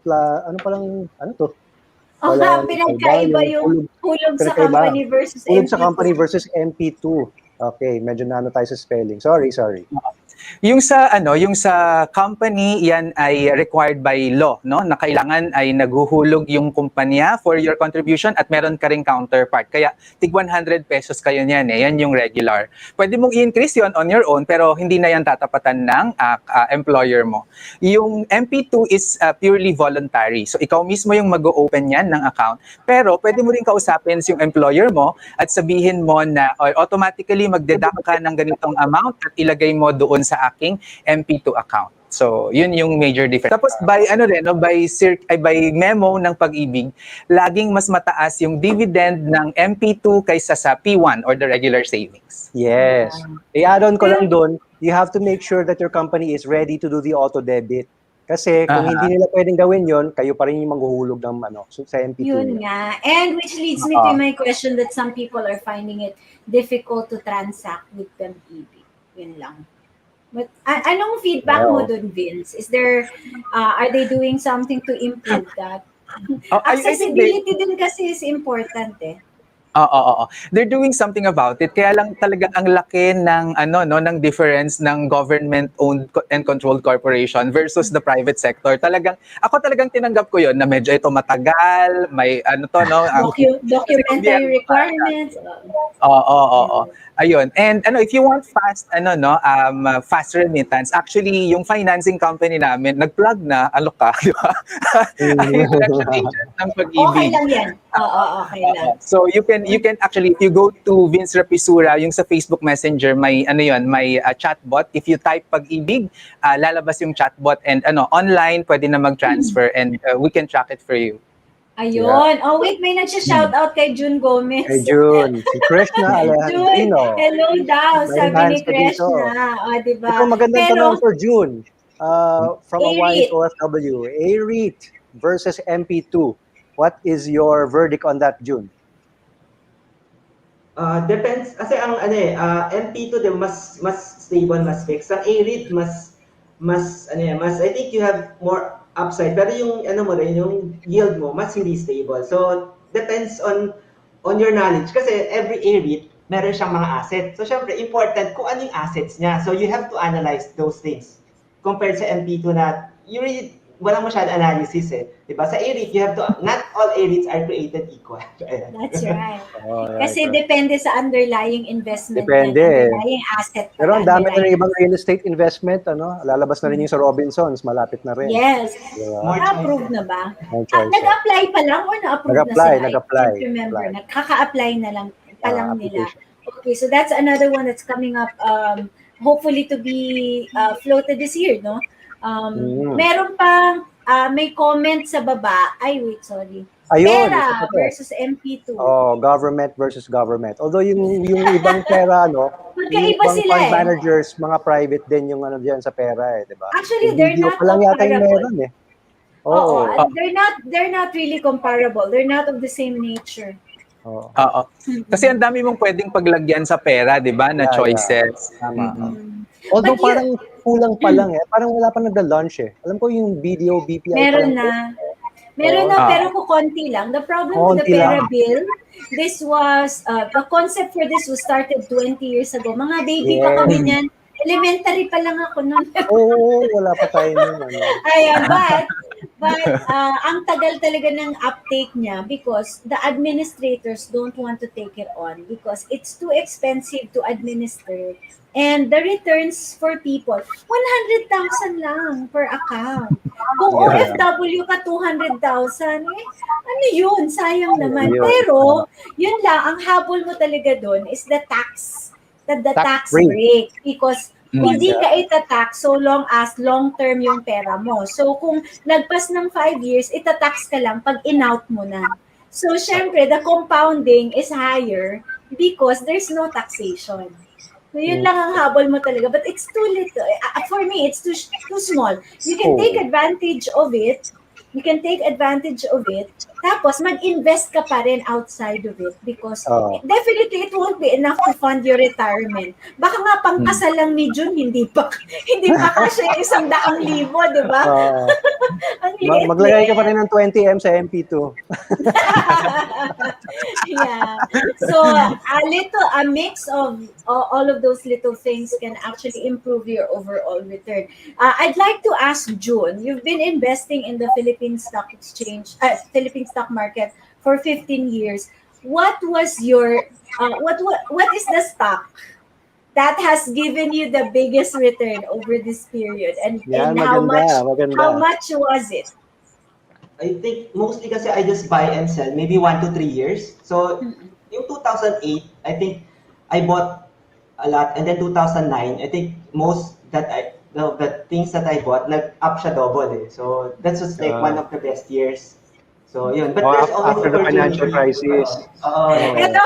Speaker 2: Wala
Speaker 1: Pinagkaiba yung hulog sa
Speaker 2: pinagkaiba.
Speaker 1: company versus
Speaker 2: Hulog
Speaker 1: MP2.
Speaker 2: sa company versus MP2. Okay, medyo nano tayo sa spelling. Sorry.
Speaker 3: Yung sa company, yan ay required by law, no? Na kailangan ay naghuhulog yung kumpanya for your contribution at meron ka ring counterpart. Kaya tig 100 pesos kayo niyan eh. Yan yung regular. Pwede mong i-increase yon on your own pero hindi na yan tatapatan ng employer mo. Yung MP2 is purely voluntary. So ikaw mismo yung mag-open yan ng account. Pero pwede mo rin kausapin yung employer mo at sabihin mo na automatically magdeduct ka ng ganitong amount at ilagay mo doon sa aking MP2 account. So, yun yung major difference. Tapos by memo ng Pag-Ibig, laging mas mataas yung dividend ng MP2 kaysa sa P1 or the regular savings.
Speaker 2: Yes. I-add-on ko lang doon, you have to make sure that your company is ready to do the auto-debit. Kasi kung hindi nila pwedeng gawin yon, kayo pa rin yung maghuhulog ng sa MP2.
Speaker 1: Yun nga. And which leads me to my question that some people are finding it difficult to transact with Pag-Ibig. Yun lang. But anong feedback mo dun, Vince? Is there, are they doing something to improve that? Accessibility din kasi is important eh.
Speaker 3: Oo. They're doing something about it. Kaya lang talagang ang laki ng ng difference ng government-owned and controlled corporation versus the private sector. Ako talagang tinanggap ko 'yon na medyo ito matagal, may
Speaker 1: documentary requirements.
Speaker 3: Oo. Ayun. And if you want fast fast remittance, actually yung financing company namin nag-plug na, di ba? Ay, collection agent ng Pag-Ibig.
Speaker 1: Okay lang 'yan. Okay lang.
Speaker 3: So you can actually, if you go to Vince Rapisura, yung sa Facebook Messenger, may chatbot. If you type Pag-Ibig, lalabas yung chatbot and online pwede na mag-transfer and we can track it for you.
Speaker 1: Ayun. Oh, wait, may nagsha-shout out kay June Gomez.
Speaker 2: Kay June. Si Krishna Alejandrino.
Speaker 1: Hello daw, sabi ni
Speaker 2: hands pa dito.
Speaker 1: Krishna. Diba?
Speaker 2: Ito magandang tanong for June. From a
Speaker 1: A-REIT.
Speaker 2: wise OFW. A-REIT versus MP2. What is your verdict on that, June?
Speaker 4: Depends. Kasi ang MP2 din mas stable, mas fixed. Ang A-REIT mas I think you have more upside. Pero yung yung yield mo mas hindi stable. So depends on your knowledge. Kasi every A-REIT meron siyang mga assets. So syempre important kung ano yung assets niya. So you have to analyze those things. Compared sa MP2 na you really walang masyadong analysis eh. Diba? Sa A-REIT, you have to, not all A-REITs are created equal.
Speaker 1: That's right. Kasi depende sa underlying investment.
Speaker 2: Depende.
Speaker 1: Underlying asset.
Speaker 2: Pero ang dami na rin ibang real estate investment, lalabas na rin yung sa Robinsons, malapit na rin.
Speaker 1: Yes.
Speaker 2: Diba?
Speaker 1: Na-approve na ba?
Speaker 2: Choice.
Speaker 1: Nag-apply pa lang or na-approve
Speaker 2: Nag-apply,
Speaker 1: na sila?
Speaker 2: nag-apply.
Speaker 1: I can't remember. Kaka-apply na lang pa lang nila.
Speaker 2: Application.
Speaker 1: Okay, so that's another one that's coming up, hopefully to be floated this year, no? Meron pang may comment sa baba. Ay, wait, sorry.
Speaker 2: Ayun,
Speaker 1: Pera versus MP2.
Speaker 2: Government versus government. Although yung ibang pera, yung
Speaker 1: Magkaiba
Speaker 2: ibang
Speaker 1: sila
Speaker 2: fund
Speaker 1: eh.
Speaker 2: managers, mga private din yung diyan sa pera di ba?
Speaker 1: Actually,
Speaker 2: Yung
Speaker 1: they're
Speaker 2: video
Speaker 1: not
Speaker 2: pa lang yata yung
Speaker 1: comparable.
Speaker 2: meron
Speaker 1: Oo, they're not really comparable. They're not of the same nature.
Speaker 3: Oo. Kasi ang dami mong pwedeng paglagyan sa pera, di ba, na choices.
Speaker 2: Tama. Although
Speaker 1: But
Speaker 2: parang kulang pa lang parang wala pa nagda-launch Alam ko yung video BPI
Speaker 1: Meron
Speaker 2: pa lang.
Speaker 1: Meron na, pero konti lang. The problem with the
Speaker 2: Konti
Speaker 1: Pera
Speaker 2: lang.
Speaker 1: Bill, this was, the concept for this was started 20 years ago. Mga baby pa kami niyan. Elementary pa lang ako noon.
Speaker 2: Wala pa tayo nun.
Speaker 1: Ayan, but ang tagal talaga ng uptake niya because the administrators don't want to take it on because it's too expensive to administer And the returns for people, 100,000 lang per account. Kung
Speaker 2: Yeah.
Speaker 1: OFW ka, 200,000, eh, ano yun? Sayang naman.
Speaker 2: Yun.
Speaker 1: Pero, yun lang, ang habol mo talaga doon is the tax, the tax
Speaker 2: Tax-free.
Speaker 1: break. Because
Speaker 3: Mm.
Speaker 1: hindi ka itatax so long as long-term yung pera mo. So, kung nagpas ng 5 years, itatax ka lang pag in-out mo na. So, syempre, the compounding is higher because there's no taxation. So, yun lang ang habol mo talaga. But it's too little. For me, it's too small. You can take advantage of it. You can take advantage of it. Tapos, mag-invest ka pa rin outside of it because definitely it won't be enough to fund your retirement. Baka nga pangkasal lang ni Jun, hindi pa kasya yung 100,000, di ba? Ang liit
Speaker 2: Maglagay ka pa rin ng 20M sa MP2.
Speaker 1: Yeah. So a mix of all of those little things can actually improve your overall return. I'd like to ask June. You've been investing in the Philippine stock exchange, Philippine stock market for 15 years. What was your what is the stock that has given you the biggest return over this period, and how much was it?
Speaker 4: I think mostly kasi I just buy and sell, maybe 1 to 3 years. So, yung 2008, I think I bought a lot. And then 2009, I think the things that I bought, up siya double eh. So, that's just like one of the best years. So, yun. But there's always
Speaker 2: after the financial crisis.
Speaker 1: Ito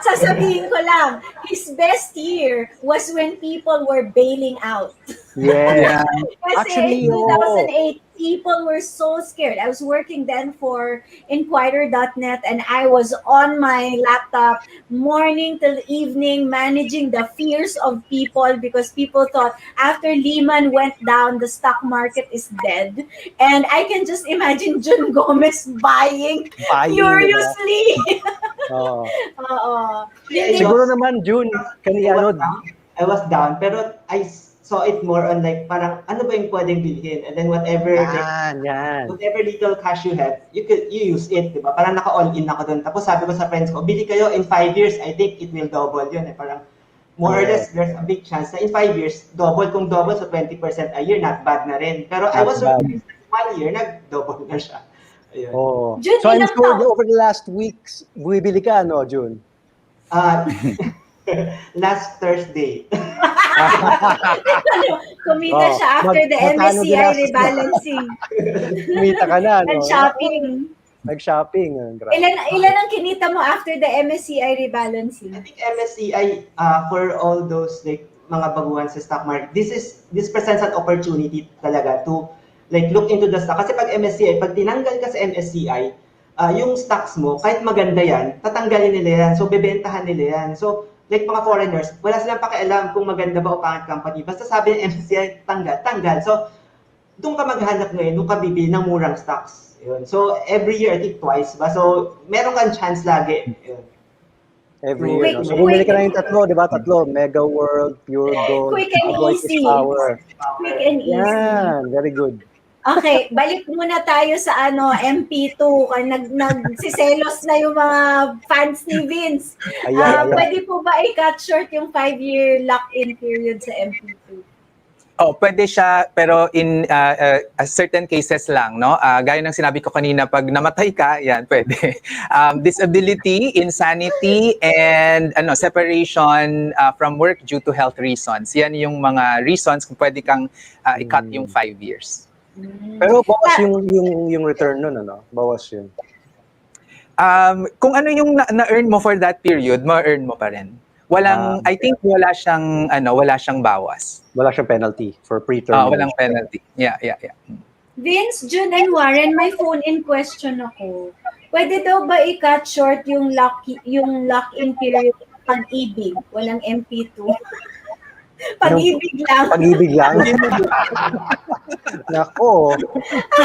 Speaker 1: sasabihin ko lang, his best year was when people were bailing out.
Speaker 2: Yeah.
Speaker 1: Kasi
Speaker 2: Actually,
Speaker 1: in 2008, people were so scared. I was working then for Inquirer.net and I was on my laptop morning till evening managing the fears of people because people thought after Lehman went down, the stock market is dead. And I can just imagine Jun Gomez buying furiously.
Speaker 2: Siguro naman, June,
Speaker 4: I was down, pero I saw it more on like parang ano ba yung pwedeng bilhin, and then whatever little cash you have, you use it, di ba? Parang naka-all in ako doon. Tapos sabi ko sa friends ko, bili kayo in 5 years, I think it will double yun. Parang more or less, there's a big chance na in 5 years, double kung double, so 20% a year, not bad na rin. Pero I was surprised that 1 year, nag-double na siya.
Speaker 2: Ayun. So I'm sure over the last weeks, bumibili ka, no, June?
Speaker 4: Last Thursday.
Speaker 1: Kumita siya after the MSCI rebalancing.
Speaker 2: Kumita ka na, no?
Speaker 1: Nag-shopping. Ilan ang kinita mo after the MSCI rebalancing?
Speaker 4: I think MSCI, for all those like mga baguhan sa stock market, this presents an opportunity talaga to like look into the stock. Kasi pag MSCI, pag tinanggal ka sa MSCI, yung stocks mo, kahit maganda yan, tatanggalin nila yan. So, bebentahan nila yan. So, like mga foreigners, wala silang pakialam kung maganda ba o pangit company. Basta sabi ng MSCI, tanggal. So, doon ka maghanap ngayon, doon ka bibili ng murang stocks. Yun. So, every year, I think twice ba? So, meron kang chance lagi. Yun.
Speaker 2: Every year. No? So, bumili ka na yung tatlo, di ba? Tatlo. Mega World, Pure Gold,
Speaker 1: Quick and easy.
Speaker 2: Power.
Speaker 1: Quick and easy.
Speaker 2: Yan, very good.
Speaker 1: Okay, balik muna tayo sa MP2. Nagsiselos na yung mga fans ni Vince. Pwede po ba i-cut short yung 5-year lock-in period sa MP2?
Speaker 3: Pwede siya, pero in certain cases lang, no? Gaya ng sinabi ko kanina, pag namatay ka, yan, pwede. Disability, insanity, and separation from work due to health reasons. Yan yung mga reasons kung pwede kang i-cut yung 5 years.
Speaker 2: Pero bawas yung return nun, ano? Bawas yun.
Speaker 3: Kung ano yung na-earn mo for that period, ma-earn mo pa rin. I think wala siyang bawas.
Speaker 2: Wala siyang penalty for pre-termination.
Speaker 3: Walang penalty. Yeah.
Speaker 1: Vince, June, and Warren, may phone-in question ako. Pwede daw ba i-cut short yung lock-in period Pag-Ibig? Walang MP2. Pag-Ibig lang.
Speaker 2: Pag-Ibig lang. Nako.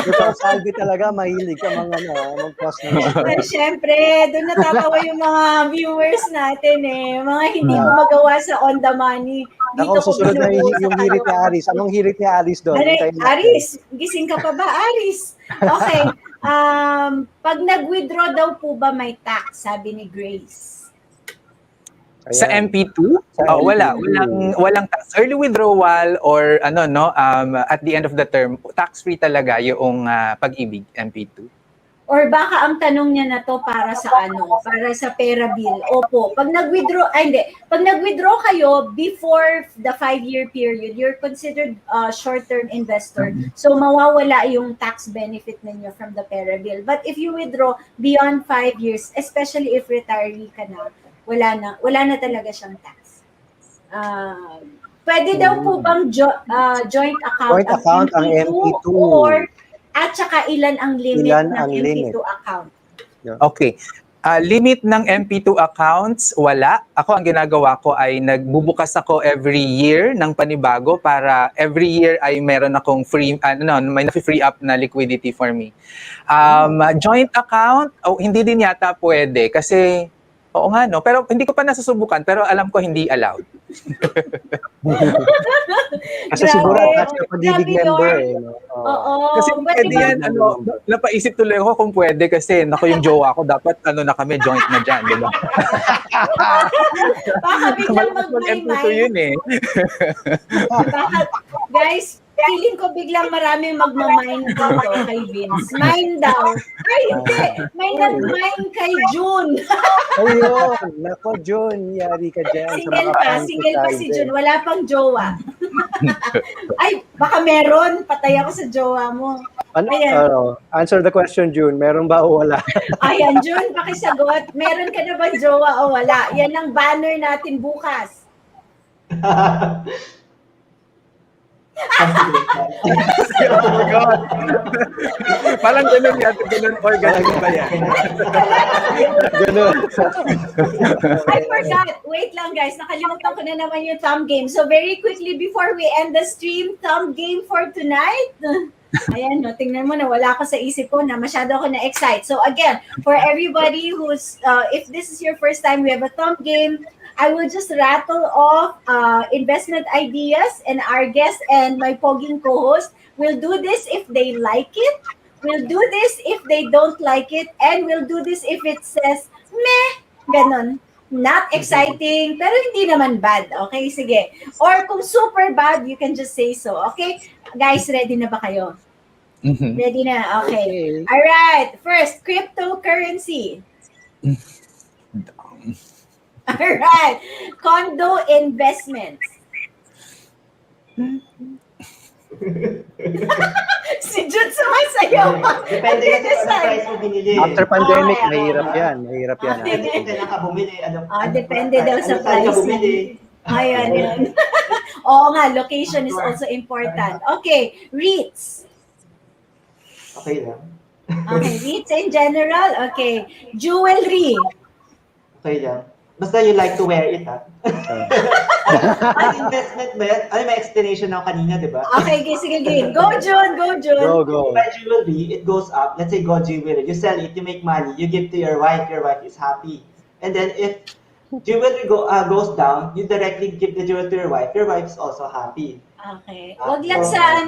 Speaker 2: Ito, Salvi talaga, mahilig ka mag-post na.
Speaker 1: Pero syempre, doon natatawa yung mga viewers natin eh. Mga hindi mo magawa sa On The Money.
Speaker 2: Ako, susunod na yung hirit ni Aris. Anong hirit ni Aris doon?
Speaker 1: Aris, gising ka pa ba, Aris? Okay. Pag nag-withdraw daw po ba may tax, sabi ni Grace?
Speaker 3: Sa
Speaker 2: Ayan.
Speaker 3: MP2?
Speaker 2: Sa
Speaker 3: Oh, wala.
Speaker 2: MP2.
Speaker 3: Walang tax. Early withdrawal or ano, no, at the end of the term, tax-free talaga yung Pag-Ibig MP2.
Speaker 1: Or baka ang tanong niya na to para sa ano, para sa pera bill. Opo, pag nag-withdraw, ay hindi, pag nag-withdraw kayo before the 5-year period, you're considered a short-term investor. So mawawala yung tax benefit ninyo from the pera bill. But if you withdraw beyond 5 years, especially if retiree ka na, wala na talaga siyang tax. Pwede daw po bang joint account
Speaker 2: Joint account ang MP2.
Speaker 1: or at saka ilan ang limit
Speaker 2: Ilan
Speaker 1: ng
Speaker 2: ang limit?
Speaker 1: MP2 account?
Speaker 3: Okay. Limit ng MP2 accounts, wala. Ako, ang ginagawa ko ay nagbubukas ako every year ng panibago para every year ay meron akong free, may na-free up na liquidity for me. Joint account, hindi din yata pwede kasi, oo nga, no? Pero hindi ko pa nasusubukan, pero alam ko hindi allowed.
Speaker 2: Kasi
Speaker 1: Grabe.
Speaker 2: siguro attached ka Pag-Ibig
Speaker 1: Grabe,
Speaker 2: member
Speaker 1: Lord.
Speaker 2: eh. No?
Speaker 1: Oo.
Speaker 3: Kasi
Speaker 1: But
Speaker 3: pwede
Speaker 1: diba,
Speaker 3: yan, napaisip tuloy ako kung pwede kasi naku yung jowa ko, dapat na kami, joint na dyan, di ba?
Speaker 1: baka biglang
Speaker 3: Malakas MP2
Speaker 1: mag-may-may.
Speaker 3: yun eh.
Speaker 1: Guys, feeling ko biglang maraming magmamine dito kay Vince. Mine daw. Ay, hindi. May nag-mine kay June.
Speaker 2: Ayun, nako Jun, yari ka dyan.
Speaker 1: Single pa si June. Wala pang jowa. Ay, baka meron. Patay ako sa jowa mo. Ayan.
Speaker 2: Answer the question, June. Meron ba o wala?
Speaker 1: Ayan, June, pakisagot. Meron ka na ba jowa o wala? Yan ang banner natin bukas.
Speaker 3: Oh my God. Parang ganun yata, ganun organic ba yan?
Speaker 2: Ganun.
Speaker 1: I forgot. Wait lang guys, nakalimutan ko na naman yung thumb game. So very quickly before we end the stream, thumb game for tonight. Ayan, no, tingnan mo na wala ko sa isip ko na masyado ako na-excite. So again, for everybody who's, if this is your first time, we have a thumb game. I will just rattle off investment ideas and our guest and my pogging co-host will do this if they like it. We'll do this if they don't like it. And we'll do this if it says, meh, ganon. Not exciting, pero hindi naman bad. Okay, sige. Or kung super bad, you can just say so. Okay? Guys, ready na ba kayo? Ready na? Okay. All right. First, cryptocurrency. All right. Condo investments. Si Jun sumasayaw pa.
Speaker 4: Depende kasi sa price mo binili.
Speaker 2: After pandemic,
Speaker 1: Okay.
Speaker 2: mahirap yan. Mahirap yan.
Speaker 4: Kailan ka bumili?
Speaker 1: Depende daw sa
Speaker 4: saan ka
Speaker 1: price.
Speaker 4: bumili?
Speaker 1: Ayan, yan. Oo nga, location is also important. Okay, REITs.
Speaker 4: Okay lang.
Speaker 1: Okay, REITs in general. Okay, jewelry.
Speaker 4: Okay lang. Basta you like to wear it, ha? Ang investment ba yan? Ano, may explanation ako kanina, di ba?
Speaker 1: Okay, sige, game. Go, Jun. Go, Jun.
Speaker 2: Go.
Speaker 4: Buy jewelry, it goes up. Let's say gold jewelry. You sell it, you make money. You give to your wife is happy. And then if jewelry goes down, you directly give the jewelry to your wife is also happy.
Speaker 1: Okay. Wag lang sa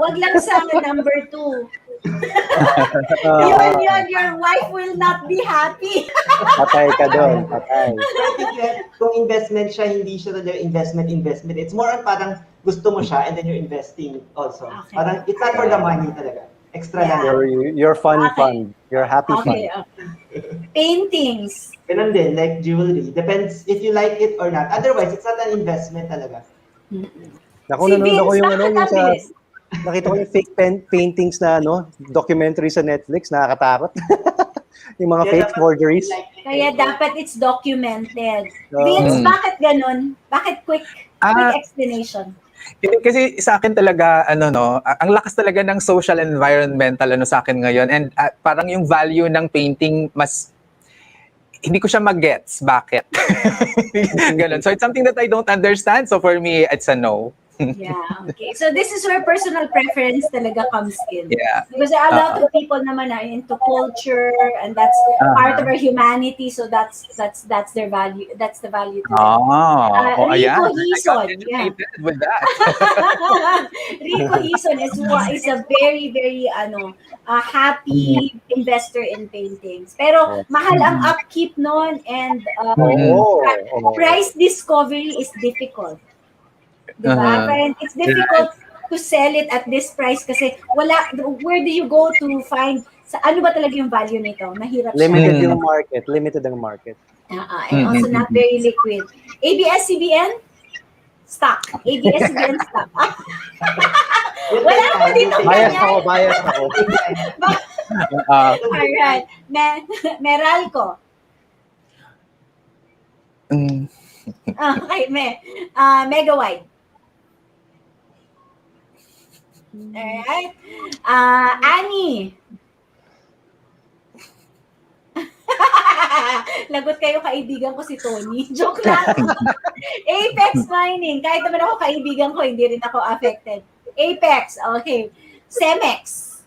Speaker 1: wag lang sa number 2. Yun, your wife will not be happy.
Speaker 2: Patay ka doon. Patay.
Speaker 4: So I think kung investment siya, hindi siya talaga investment. It's more on parang gusto mo siya and then you're investing also.
Speaker 1: Okay.
Speaker 4: Parang it's not for the money talaga. Extra lang.
Speaker 2: Your fun
Speaker 1: Okay.
Speaker 2: fund. Your happy
Speaker 1: Okay.
Speaker 2: fund.
Speaker 1: Paintings.
Speaker 4: Ganun din, like jewelry. Depends if you like it or not. Otherwise, it's not an investment talaga.
Speaker 2: Naku,
Speaker 1: Si
Speaker 2: nanonood ako
Speaker 1: Vince,
Speaker 2: yung
Speaker 1: bakit
Speaker 2: yung sa
Speaker 1: mabilis?
Speaker 2: nakita ko yung fake paintings na documentary sa Netflix, nakakatakot. Yung mga fake forgeries.
Speaker 1: Kaya dapat it's documented.
Speaker 2: Oo.
Speaker 1: Vince, bakit ganun? Bakit quick explanation?
Speaker 3: Kasi sa akin talaga, ang lakas talaga ng social and environmental sa akin ngayon. And parang yung value ng painting, hindi ko siya mag-gets. Bakit? Ganun. So it's something that I don't understand. So for me, it's a no.
Speaker 1: Yeah, okay. So this is where personal preference talaga comes in.
Speaker 3: Yeah.
Speaker 1: Because there are a lot of people naman na into culture, and that's part of our humanity. So that's their value. That's the value to them.
Speaker 3: Oh, ayan.
Speaker 1: Rico
Speaker 3: I got
Speaker 1: Hison, yeah.
Speaker 3: educated with that.
Speaker 1: Rico Hison is a very very happy investor in paintings. Pero mahal ang upkeep noon, and price discovery is difficult. Diba? Parang it's difficult to sell it at this price kasi where do you go to find ano ba talaga yung value nito? Mahirap siya.
Speaker 2: Limited ang market.
Speaker 1: And also not very liquid. ABS-CBN? Stock. ABS-CBN stock. Wala ako dito
Speaker 2: Bias
Speaker 1: ganyan.
Speaker 2: ako.
Speaker 1: Alright. Meralco. Okay, Megawide. Alright. Annie. Lagot kayo, kaibigan ko si Tony. Joke lang. Apex Mining. Kahit naman ako kaibigan ko, hindi rin ako affected. Apex. Okay. Cemex.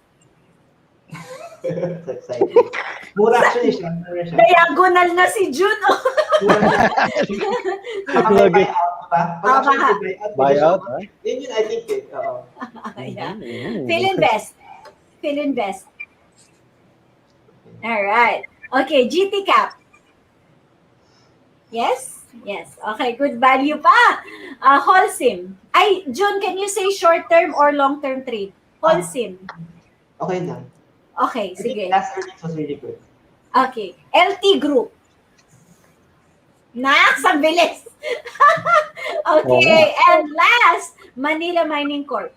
Speaker 4: Mura actually siya.
Speaker 1: Diagonal na si Jun.
Speaker 4: May buyout pa. Pag actually
Speaker 2: Buyout,
Speaker 4: yun I think it.
Speaker 1: Yeah. Philinvest. Alright. Okay, GT Cap. Yes? Yes. Okay, good value pa. Holcim. Ay, Jun, can you say short-term or long-term trade? Holcim.
Speaker 4: Okay lang.
Speaker 1: Okay, sige.
Speaker 4: Last earnings was really good.
Speaker 1: Okay. LT Group. Ang bilis. Okay, and last, Manila Mining Corp.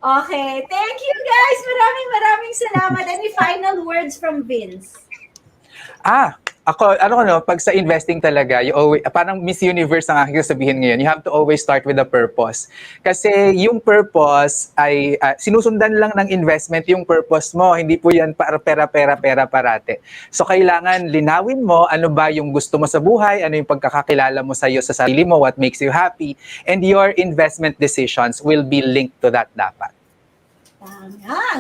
Speaker 1: Okay, thank you guys. Maraming salamat. Any final words from Vince?
Speaker 3: Ako, pag sa investing talaga, you always, parang Miss Universe ang aking sabihin ngayon, you have to always start with a purpose. Kasi yung purpose ay, sinusundan lang ng investment yung purpose mo, hindi po yan para pera parate. So kailangan linawin mo ano ba yung gusto mo sa buhay, ano yung pagkakakilala mo sa iyo sa sarili mo, what makes you happy, and your investment decisions will be linked to that dapat.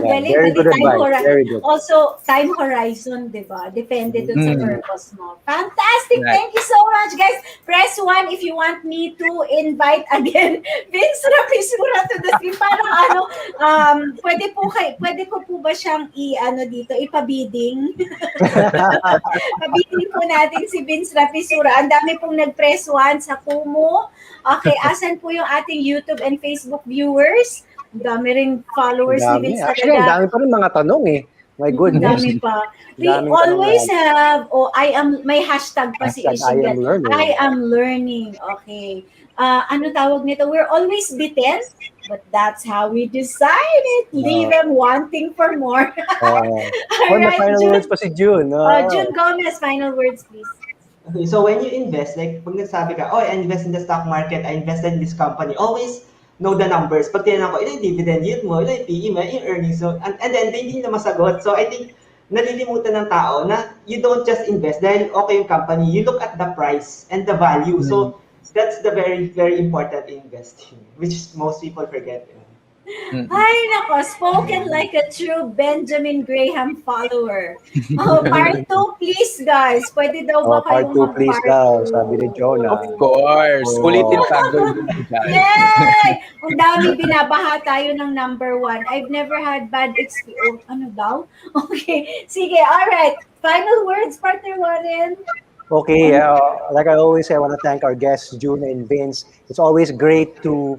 Speaker 1: Galing.
Speaker 2: Very good advice. Very good.
Speaker 1: Also, time horizon, di ba? Depende dun sa purpose mo. Fantastic.
Speaker 3: Right.
Speaker 1: Thank you so much, guys. Press 1 if you want me to invite again Vince Rapisura to the stream. Parang pwede ko po ba siyang ipabidding? Pabidding po natin si Vince Rapisura. Ang dami pong nag-press 1 sa Kumu. Okay, asan po yung ating YouTube and Facebook viewers? Dami ring followers ni Vince talaga.
Speaker 2: Actually, ang dami pa rin mga tanong eh. My goodness.
Speaker 1: Dami pa. We always have, may hashtag pa si Ishigan. I am learning. Okay. Ano tawag nito? We're always bitten, but that's how we decide it. Leave them wanting for more.
Speaker 2: My final words pa si June.
Speaker 1: June Gomez, final words please.
Speaker 4: Okay, so when you invest, like pag nagsabi ka, I invest in the stock market, I invested in this company, always know the numbers. Pag tinanong ko, ilan yung dividend yield mo, ilan yung PE mo, yung earnings mo, and then hindi na masagot. So I think, nalilimutan ng tao na you don't just invest dahil okay yung company, you look at the price and the value. So that's the very, very important in investing, which most people forget.
Speaker 1: Ay, nako, spoken like a true Benjamin Graham follower. Part 2, please, guys. Pwede daw ba
Speaker 2: part 2, please daw, sabi ni Jonah.
Speaker 3: Of course. Ulitin pa.
Speaker 1: Yay! Ang dami, binabaha tayo ng number 1. I've never had bad experience. Ano daw? Okay. Sige, alright. Final words, partner Warren.
Speaker 2: Okay, like I always say, I want to thank our guests, June and Vince. It's always great to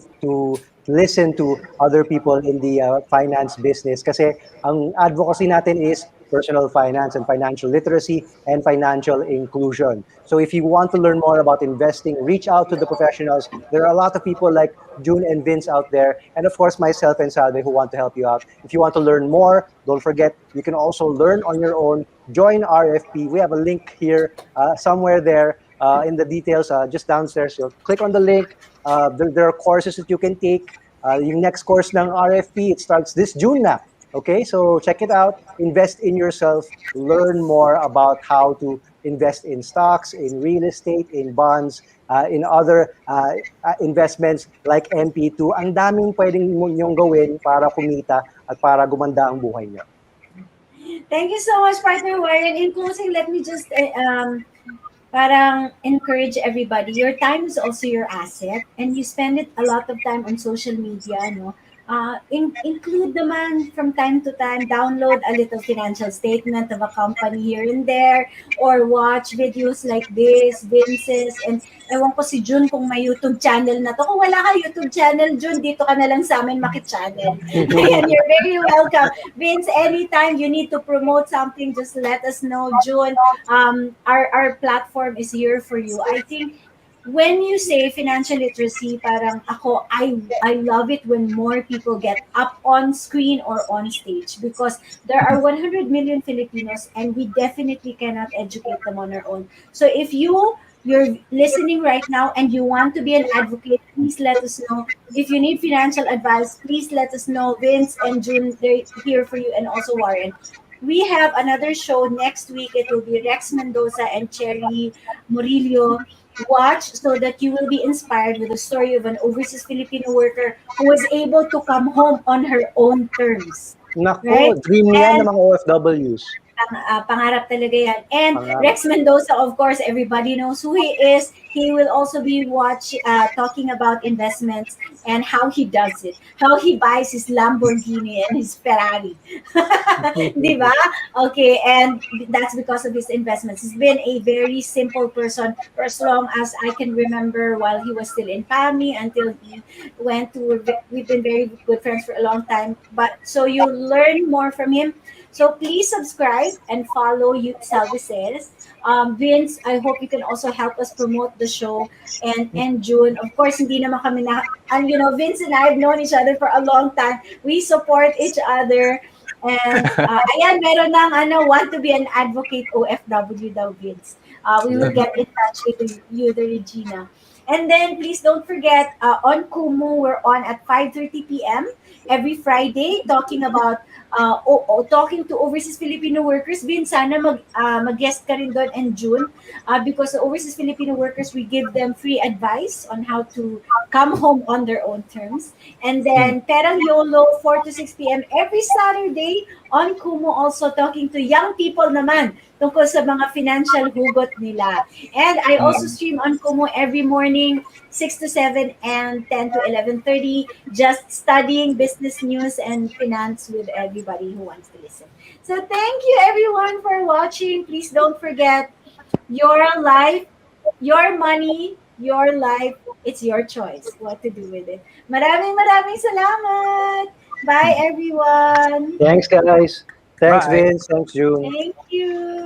Speaker 2: listen to other people in the finance business kasi ang advocacy natin is personal finance and financial literacy and financial inclusion. So if you want to learn more about investing, reach out to the professionals. There are a lot of people like June and Vince out there, and of course myself and Salve who want to help you out. If you want to learn more, don't forget, you can also learn on your own. Join RFP. We have a link here somewhere there in the details, just downstairs. You'll click on the link. There are courses that you can take. Yung next course ng RFP, it starts this June na. Okay, so check it out. Invest in yourself. Learn more about how to invest in stocks, in real estate, in bonds, in other investments like MP2. Ang daming pwedeng nyong gawin para kumita at para gumanda ang buhay nyo.
Speaker 1: Thank you so much, partner Warren. In closing, let me just parang encourage everybody. Your time is also your asset, and you spend it a lot of time on social media, no? Include naman from time to time, download a little financial statement of a company here and there, or watch videos like this, Vince's, and ewan ko si Jun kung may YouTube channel na to. Kung wala ka YouTube channel, Jun, dito ka na lang sa amin maki-channel. Ayan, you're very welcome. Vince, anytime you need to promote something, just let us know, June. Our platform is here for you. I think when you say financial literacy, parang ako, I love it when more people get up on screen or on stage, because there are 100 million Filipinos and we definitely cannot educate them on our own. So if you're listening right now and you want to be an advocate, please let us know. If you need financial advice, please let us know. Vince and June, they're here for you, and also Warren. We have another show next week. It will be Rex Mendoza and Cherry Murillo. Watch so that you will be inspired with the story of an overseas Filipino worker who was able to come home on her own terms.
Speaker 2: Nako,
Speaker 1: Right?
Speaker 2: dream yan
Speaker 1: And
Speaker 2: ng mga OFWs.
Speaker 1: pangarap talaga yan. And
Speaker 2: Pangarap.
Speaker 1: Rex Mendoza, of course, everybody knows who he is. He will also be talking about investments and how he does it, how he buys his Lamborghini and his Ferrari. Di ba? Okay, and that's because of his investments. He's been a very simple person for as long as I can remember, while he was still in PAMI until he went to, we've been very good friends for a long time. But so you learn more from him. So please subscribe and follow Youth Services. Vince, I hope you can also help us promote the show. And June, of course, hindi naman kami and Vince and I have known each other for a long time. We support each other. And ayan, meron ng want to be an advocate OFW daw, Vince. We will get in touch with you, the Regina. And then please don't forget, on Kumu, we're on at 5:30 p.m. every Friday, talking about talking to overseas Filipino workers. Bin, sana mag-guest ka rin doon in June, because the overseas Filipino workers, we give them free advice on how to come home on their own terms. And then Perang YOLO, 4 to 6 p.m. every Saturday on Kumu, also talking to young people naman tungkol sa mga financial hugot nila. And I also stream on Kumu every morning, 6 to 7 and 10 to 11:30, just studying business news and finance with everybody who wants to listen. So thank you everyone for watching. Please don't forget, your life, your money, your life, it's your choice what to do with it. Maraming salamat. Bye everyone.
Speaker 2: Thanks, guys. Thanks,
Speaker 3: Bye.
Speaker 2: Vince. Thanks, June.
Speaker 1: Thank you.